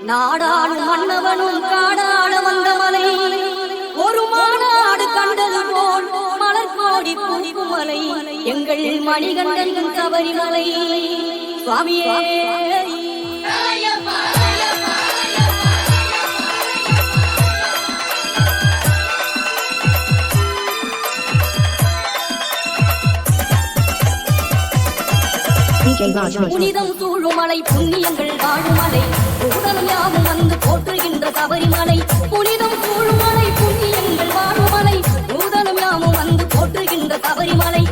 நாடாளும் மன்னவனும் காடாட வந்த மலை ஒரு மாநாடு கண்டது போல் மலர்கோடி பூக்கும் மலை எங்கள் மணிகண்டன் சபரிமலை சுவாமியே. புனிதம் சூழுமலை புண்ணியங்கள் வாழுமலை உடலும் யாவும் வந்து போற்றுகின்ற சபரிமலை புனிதம் சூழுமலை புண்ணியங்கள் வாழுமலை உடலும் யாவும் வந்து போற்றுகின்ற சபரிமலை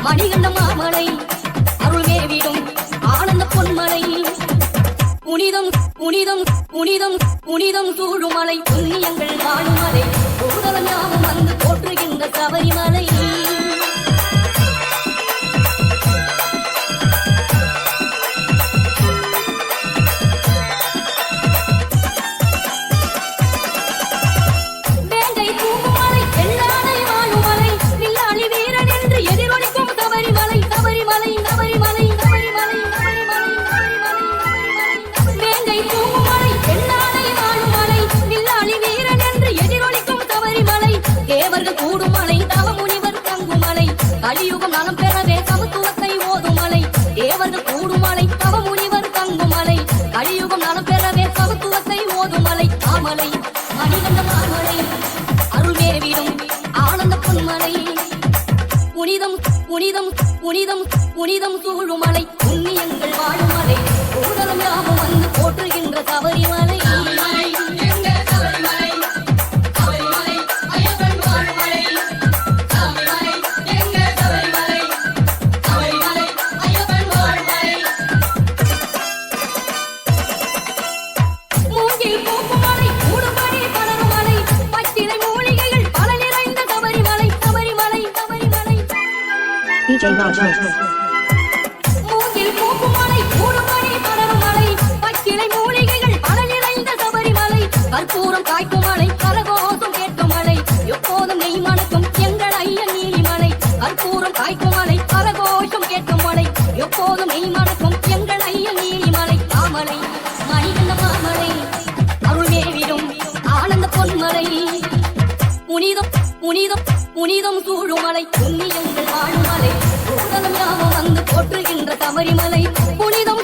மணிகண்ட மாமலை அருள்மேவிடும் ஆனந்த பொன்மலை புனிதம் புனிதம் புனிதம் புனிதம் சூழுமலை புண்ணியங்கள் வாழுமலை ஊதலம் யாவும் வந்து போற்றுகின்ற சபரிமலை கலியுகம் நலம் பெறவே சமத்துவத்தை ஓதுமலை தேவர்கள் கூடுமலை தவ முனிவர் தங்குமலை கலியுகம் நலம் பெறவே சமத்துவத்தை ஓதுமலை தாமலை மணிகண்ட மாமலை அருள்மேவிடும் ஆனந்த பொன்மலை புனிதம் புனிதம் புனிதம் புனிதம் சூழுமலை புண்ணியங்கள் வாழுமலை ஊதலம் யாவும் வந்து போற்றுகின்ற சபரிமலை மூங்கில் பூக்குமலை கூடுமணி படருமலை பச்சிலை மூலிகைகள் பல நிறைந்த சபரிமலை கற்பூரம் காய்க்குமலை கரகோசம் கேட்குமலை எப்போதும் நெய் மணக்கும் எங்கள் ஐயன் நீலிமலை கற்பூரம் காய்க்குமலை கரகோஷம் கேட்குமலை எப்போதும் நெய் மணக்கும் எங்கள் ஐயன் நீலிமலை தாமலை மணிகண்ட மாமலை அருள்மேவிடும் ஆனந்த பொன்மலை புனிதம் புனிதம் புனிதம் சூழுமலை புண்ணியங்கள் வாழுமலை ஊதலம் யாவும் வந்து போற்றுகின்ற சபரிமலை புனிதம்